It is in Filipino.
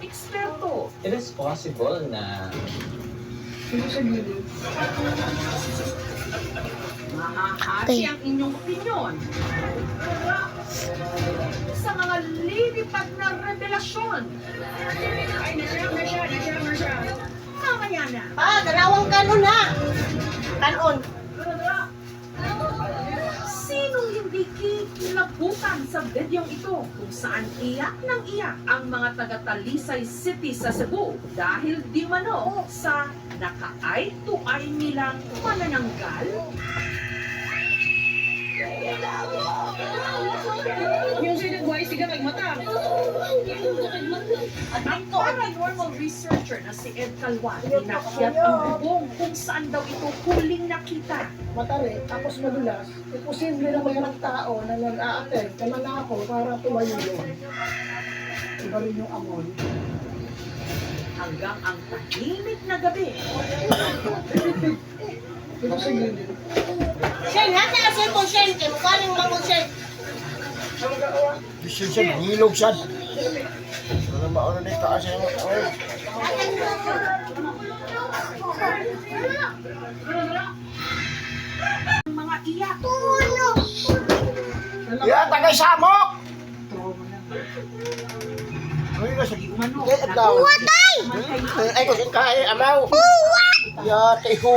eksperto. It is possible na Mahahati ang inyong opinyon sa mga lilipad na revelasyon. Ay, na siya. Mamaya na. Dalawang kanon na. Kanon. Sinong hindi kikilabutan sa videong ito kung saan iyak ng iyak ang mga taga-Talisay City sa Cebu dahil di mano sa naka-eye to eye nilang manananggal? Yung sinagway, siga nagmata. Ang paranormal researcher na si Ed Calwan, inakyat ang bubong kung saan daw ito huling nakita. Matari, tapos madulas, imposible na mayroong tao na nag-a-attend naman ako para tumayo yun. Iba rin yung amoy. Hanggang ang tahimik na gabi. Ito sa gilid. Shen, hati na cellphone, Shen. Kaya mukha rin mga Shen. Bisin siya, nangilog siya. Ano mauna na itaas siya. Ang mga iyak. Yan, tagay samok! Ay, nasa Mano, Ay, kung saan kaya, amaw. Ya, tiho.